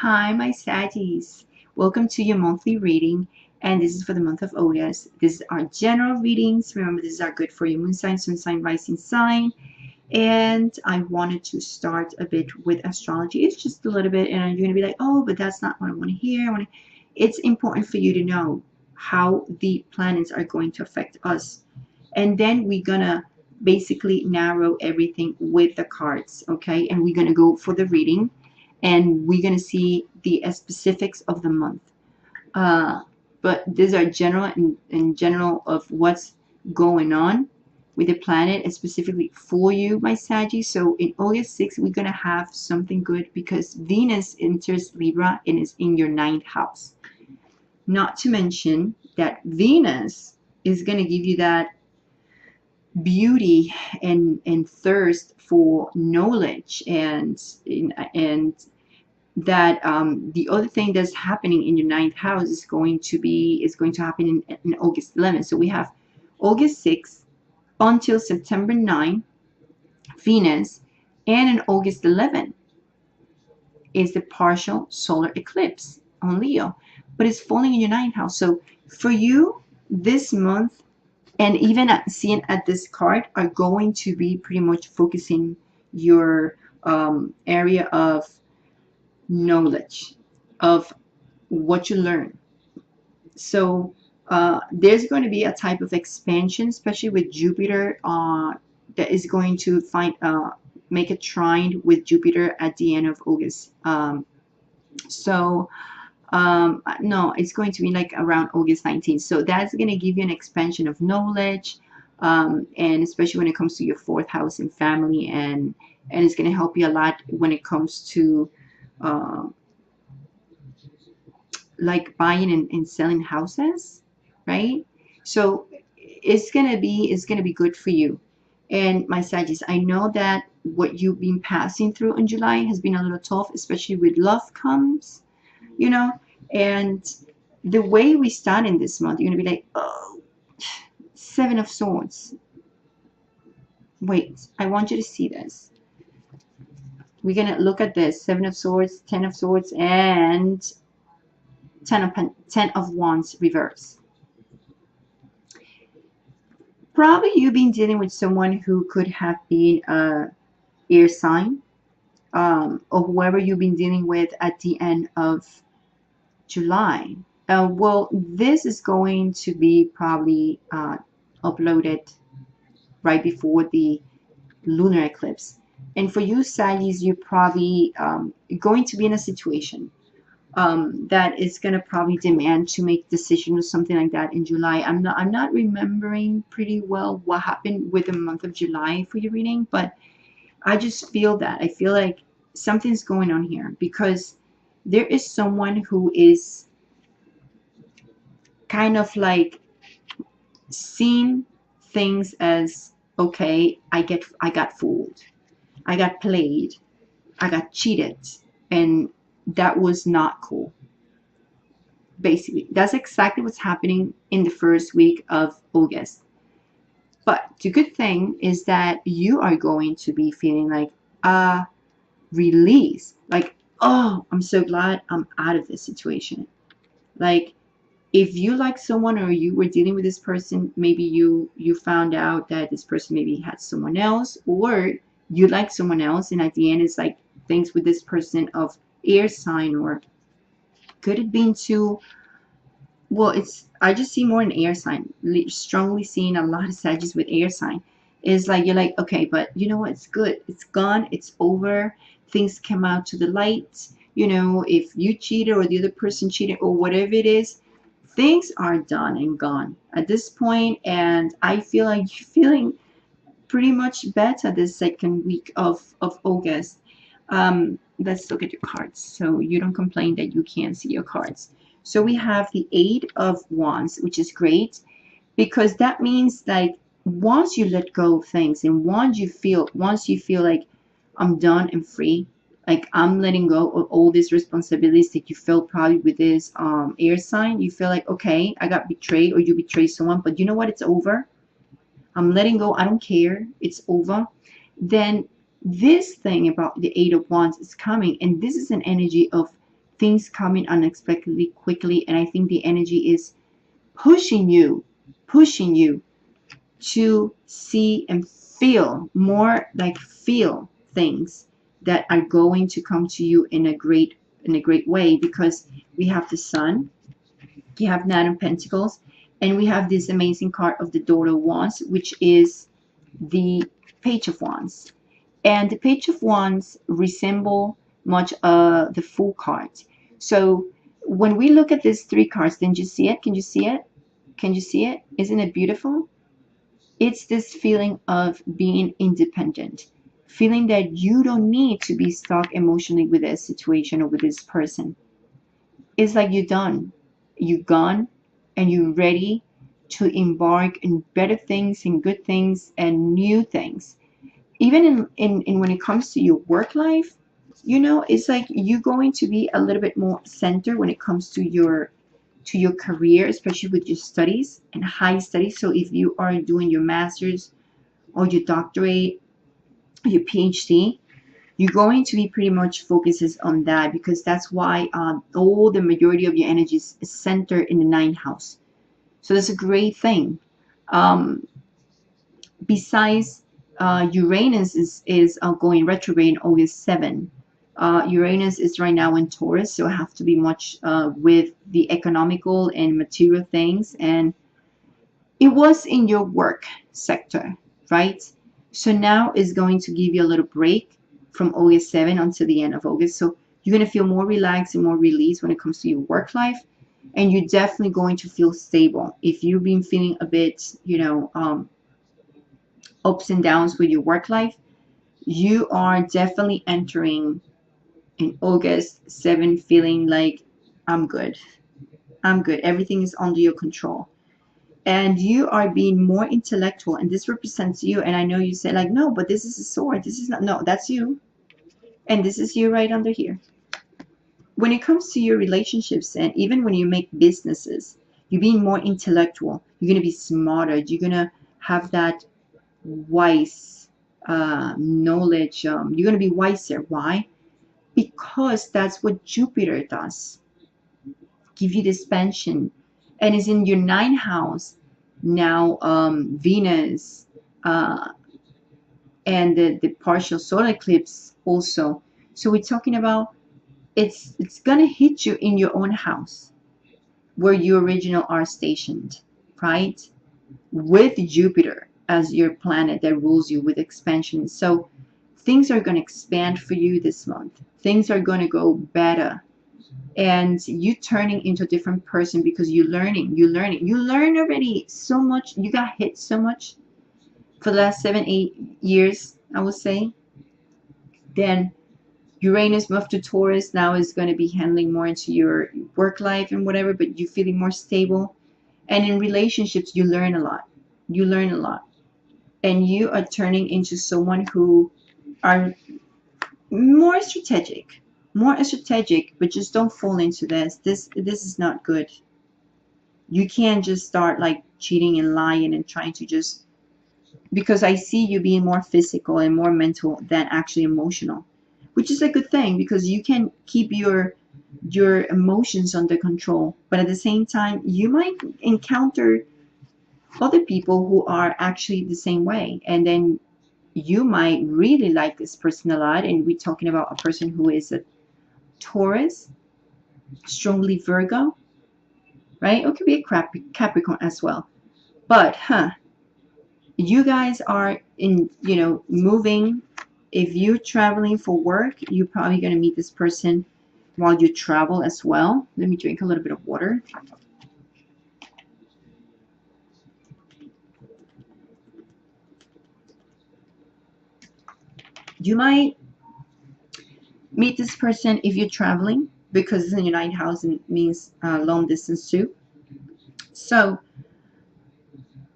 Hi, my Saggies. Welcome to your monthly reading, and this is for the month of August. This is our general readings. Remember, this is our good for your moon sign, sun sign, rising sign. And I wanted to start a bit with astrology. It's just a little bit, and you're going to be like, oh, but that's not what I want to hear. It's important for you to know how the planets are going to affect us. And then we're going to basically narrow everything with the cards, okay? And we're going to go for the reading and we're going to see the specifics of the month. But these are general in general of what's going on with the planet and specifically for you, my Saggy. So in August 6th, we're going to have something good because Venus enters Libra and is in your 9th house. Not to mention that Venus is going to give you that beauty and thirst for knowledge and that the other thing that's happening in your 9th house is going to happen in August 11th. So we have August 6th until September 9th, Venus, and in August 11th is the partial solar eclipse on Leo, but it's falling in your 9th house. So for you, this month, and even seeing at this card, are going to be pretty much focusing your area of knowledge of what you learn. So there's going to be a type of expansion, especially with Jupiter, that is going to make a trine with Jupiter at the end of August. No, it's going to be like around August 19th. So that's going to give you an expansion of knowledge, and especially when it comes to your 4th house and family, and it's going to help you a lot when it comes to like buying and selling houses, right? So it's gonna be good for you. And my Sagittarius, I know that what you've been passing through in July has been a little tough, especially with love comes, you know. And the way we start in this month, you're gonna be like, oh, 7 of Swords. Wait, I want you to see this. We're gonna look at this: 7 of Swords, 10 of Swords, and 10 of Wands reverse. Probably you've been dealing with someone who could have been a air sign, or whoever you've been dealing with at the end of July. Well, this is going to be probably uploaded right before the lunar eclipse. And for you, Saggies, you're probably going to be in a situation that is going to probably demand to make decisions or something like that in July. I'm not remembering pretty well what happened with the month of July for your reading, but I just feel that I feel like something's going on here because there is someone who is kind of like seeing things as, okay, I got fooled, I got played, I got cheated, and that was not cool. Basically, that's exactly what's happening in the first week of August. But the good thing is that you are going to be feeling like a release, like, oh, I'm so glad I'm out of this situation. Like, if you like someone or you were dealing with this person, maybe you found out that this person maybe had someone else, or you like someone else, and at the end it's like things with this person of air sign, or could it be too, well, I just see more an air sign, strongly seeing a lot of Sagittarius with air sign. Is like, you're like, okay, but you know what, it's good, it's gone, it's over, things come out to the light. You know, if you cheated or the other person cheated or whatever it is, things are done and gone at this point. And I feel like you're feeling pretty much better this second week of August. Let's look at your cards so you don't complain that you can't see your cards. So we have the 8 of Wands, which is great because that means like once you let go of things and once you feel like I'm done and free, like I'm letting go of all these responsibilities that you felt probably with this air sign, you feel like, okay, I got betrayed or you betrayed someone, but you know what, it's over. I'm letting go, I don't care, it's over. Then this thing about the 8 of Wands is coming, and this is an energy of things coming unexpectedly quickly, and I think the energy is pushing you to see and feel more, like feel things that are going to come to you in a great way, because we have the sun, we have Nine of Pentacles, and we have this amazing card of the Daughter of Wands, which is the Page of Wands. And the Page of Wands resemble much the Fool card. So when we look at these three cards, didn't you see it? Can you see it? Can you see it? Isn't it beautiful? It's this feeling of being independent, feeling that you don't need to be stuck emotionally with this situation or with this person. It's like you're done, you're gone, and you're ready to embark in better things and good things and new things. Even in when it comes to your work life, it's like you're going to be a little bit more centered when it comes to your career, especially with your studies and high studies. So if you are doing your master's or your doctorate, your PhD, you're going to be pretty much focuses on that, because that's why all the majority of your energy is centered in the ninth house. So that's a great thing. Um, Besides, Uranus is going retrograde in August 7. Uranus is right now in Taurus, so I have to be much with the economical and material things, and it was in your work sector, right? So now it's going to give you a little break from August 7 until the end of August. So you're going to feel more relaxed and more released when it comes to your work life. And you're definitely going to feel stable. If you've been feeling a bit, ups and downs with your work life, you are definitely entering in August 7 feeling like, I'm good. I'm good. Everything is under your control. And you are being more intellectual, and this represents you. And I know you say like, no, but this is a sword, this is not. No, that's you, and this is you right under here. When it comes to your relationships, and even when you make businesses, you're being more intellectual, you're going to be smarter, you're going to have that wise knowledge, you're going to be wiser. Why? Because that's what Jupiter does, give you this expansion, and is in your ninth house now. Venus uh, and the partial solar eclipse also. So we're talking about it's gonna hit you in your own house where you original are stationed, right? With Jupiter as your planet that rules you with expansion. So things are gonna expand for you this month. Things are gonna go better, and you turning into a different person because you learn already so much. You got hit so much for the last 7-8 years, I would say. Then Uranus moved to Taurus, now is going to be handling more into your work life and whatever, but you're feeling more stable. And in relationships, you learn a lot. You learn a lot. And you are turning into someone who are more strategic. More strategic, but just don't fall into this. This is not good. You can't just start like cheating and lying and trying to just, because I see you being more physical and more mental than actually emotional, which is a good thing because you can keep your emotions under control. But at the same time, you might encounter other people who are actually the same way, and then you might really like this person a lot. And we're talking about a person who is a Taurus, strongly Virgo, right? It could be a Capricorn as well. But you guys are in, moving. If you're traveling for work, you're probably going to meet this person while you travel as well. Let me drink a little bit of water. You might meet this person if you're traveling, because it's in your ninth house and it means long distance too. So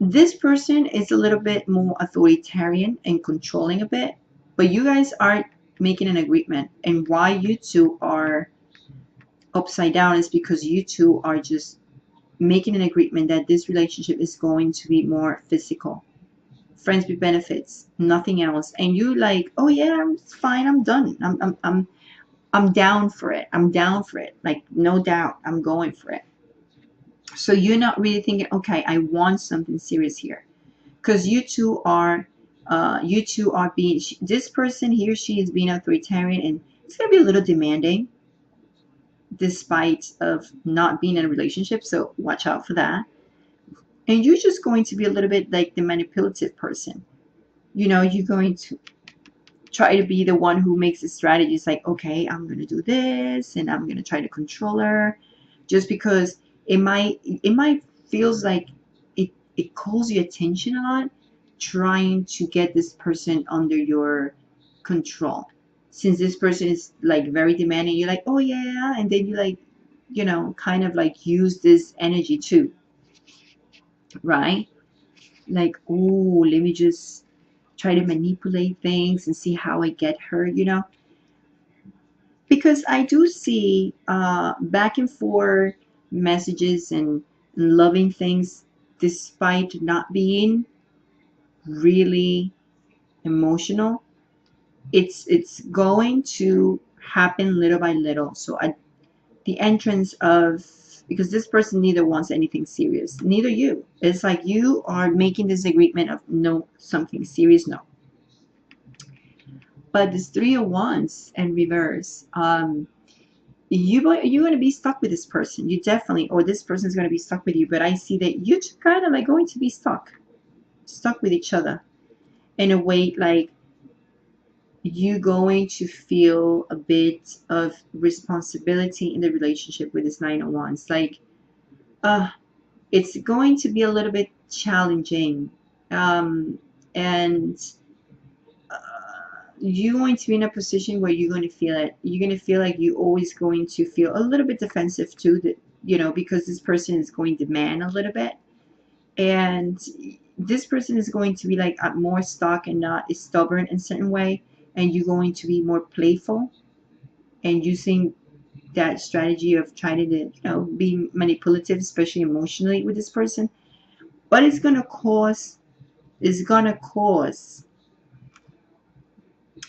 this person is a little bit more authoritarian and controlling a bit, but you guys are making an agreement. And why you two are upside down is because you two are just making an agreement that this relationship is going to be more physical, friends with benefits, nothing else. And you like, oh yeah, I'm fine, I'm done. I'm I'm down for it. I'm down for it. Like, no doubt, I'm going for it. So you're not really thinking, okay, I want something serious here, because you two are being, this person, he or she is being authoritarian, and it's gonna be a little demanding, despite of not being in a relationship. So watch out for that. And you're just going to be a little bit like the manipulative person. You're going to try to be the one who makes the strategies, like, okay, I'm going to do this and I'm going to try to control her, just because it might feels like it calls your attention a lot, trying to get this person under your control. Since this person is like very demanding, you're like, oh yeah, and then you like, kind of like use this energy too, right? Like, oh, let me just try to manipulate things and see how I get her. Because I do see back and forth messages and loving things, despite not being really emotional. It's going to happen little by little. So at the entrance of, because this person neither wants anything serious, neither you. It's like you are making this agreement of no, something serious, no. But this Three of Wands and reverse, you're going to be stuck with this person. You definitely, or this person is going to be stuck with you. But I see that you're kind of like going to be stuck with each other in a way, like you going to feel a bit of responsibility in the relationship with this Nine of Wands. Like, uh, it's going to be a little bit challenging, and you're going to be in a position where you're going to feel it. You're going to feel like you're always going to feel a little bit defensive too, that because this person is going to demand a little bit, and this person is going to be like more stuck and not stubborn in a certain way, and you're going to be more playful and using that strategy of trying to be manipulative, especially emotionally, with this person. But it's gonna cause,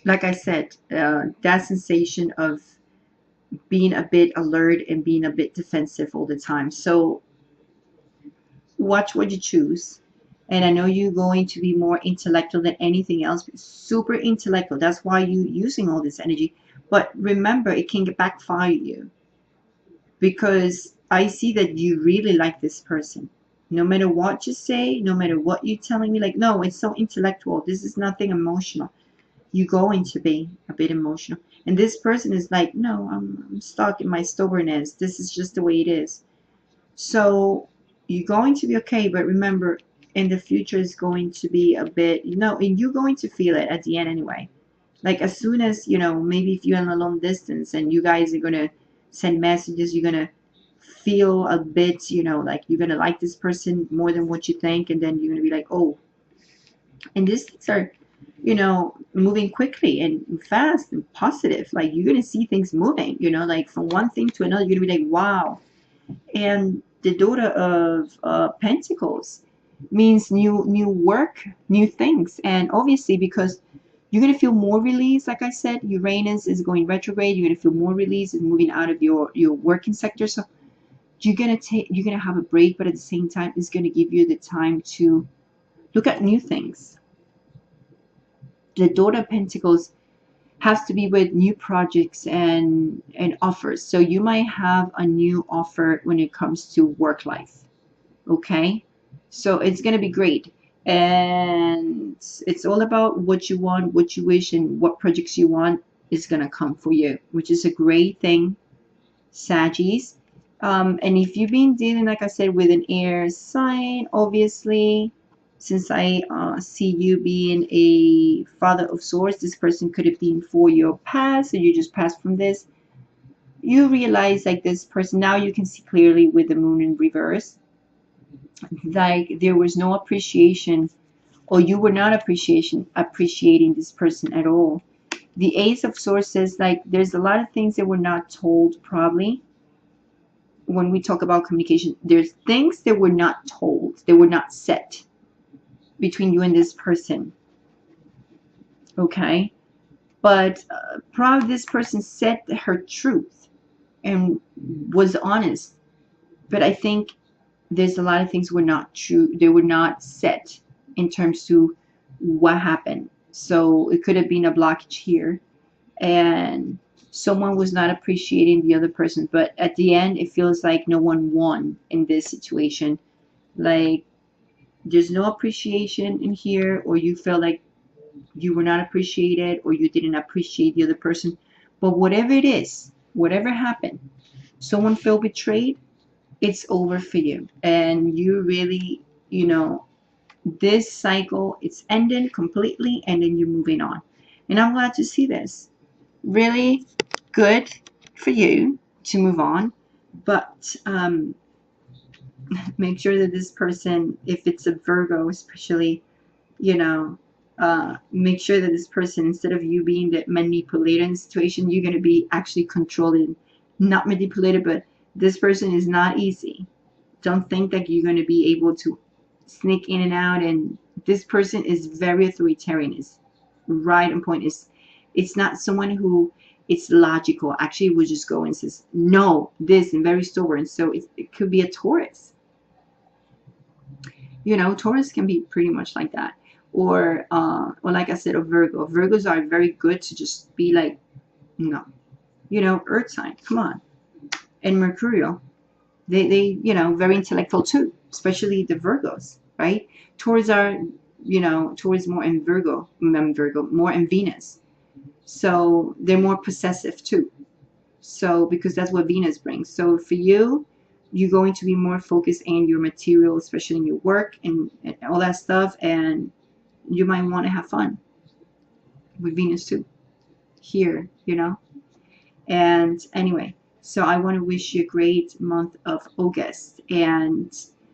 like I said, that sensation of being a bit alert and being a bit defensive all the time. So watch what you choose. And I know you're going to be more intellectual than anything else, super intellectual. That's why you're using all this energy. But remember, it can backfire you, because I see that you really like this person. No matter what you say, no matter what you're telling me, like, no, it's so intellectual. This is nothing emotional. You're going to be a bit emotional. And this person is like, no, I'm stuck in my stubbornness. This is just the way it is. So you're going to be okay. But remember, in the future is going to be a bit, and you're going to feel it at the end anyway. Like, as soon as, maybe if you're in a long distance and you guys are going to send messages, you're going to feel a bit, like you're going to like this person more than what you think. And then you're going to be like, oh, and these things are, moving quickly and fast and positive. Like, you're going to see things moving, like from one thing to another. You're going to be like, wow. And the daughter of Pentacles means new work, new things. And obviously, because you're going to feel more release, like I said, Uranus is going retrograde. You're going to feel more release and moving out of your working sector. So you're gonna have a break, but at the same time, it's going to give you the time to look at new things. The daughter of Pentacles has to be with new projects and offers. So you might have a new offer when it comes to work life. Okay, so it's going to be great. And it's all about what you want, what you wish, and what projects you want is going to come for you, which is a great thing, Saggies. And if you've been dealing, like I said, with an air sign, obviously, since I see you being a father of swords, this person could have been for your past, so you just passed from this. You realize, like, this person, now you can see clearly with the moon in reverse, like there was no appreciation, or you were not appreciating this person at all. The Ace of Swords says, like, there's a lot of things that were not told, probably. When we talk about communication, there's things that were not told, they were not said between you and this person. Okay, But probably this person said her truth and was honest. But I think there's a lot of things were not true. They were not set in terms to what happened. So it could have been a blockage here, and someone was not appreciating the other person. But at the end, it feels like no one won in this situation. Like there's no appreciation in here, or you felt like you were not appreciated, or you didn't appreciate the other person. But whatever it is, whatever happened, someone felt betrayed, it's over for you. And you really, this cycle, it's ending completely, and then you're moving on. And I'm glad to see this. Really good for you to move on. But make sure that this person, if it's a Virgo especially, you know, make sure that this person, instead of you being the manipulator in the situation, you're going to be actually controlling, not manipulated, but this person is not easy. Don't think that you're going to be able to sneak in and out. And this person is very authoritarian. Is right on point. It's not someone who it's logical. Actually, will just go and says no, this, and very stubborn. So it could be a Taurus. Taurus can be pretty much like that. Or like I said, a Virgo. Virgos are very good to just be like, no. Earth sign, come on. And Mercurial, they very intellectual too, especially the Virgos, right? Taurus are, Taurus more in Virgo, more in Venus. So they're more possessive too. So because that's what Venus brings. So for you, you're going to be more focused in your material, especially in your work and all that stuff. And you might want to have fun with Venus too here, And anyway, so I want to wish you a great month of August, and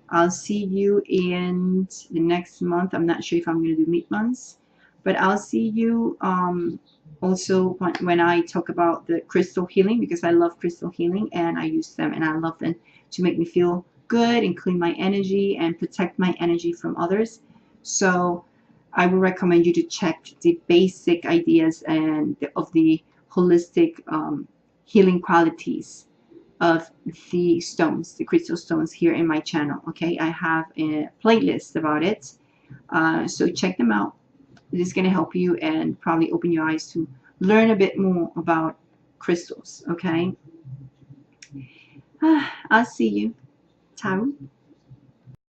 I'll see you in the next month. I'm not sure if I'm going to do mid months, but I'll see you also when I talk about the crystal healing, because I love crystal healing and I use them and I love them to make me feel good and clean my energy and protect my energy from others. So I will recommend you to check the basic ideas of the holistic healing qualities of the stones, the crystal stones, here in my channel. Okay, I have a playlist about it, so check them out. It is going to help you and probably open your eyes to learn a bit more about crystals. Okay, I'll see you. Ciao.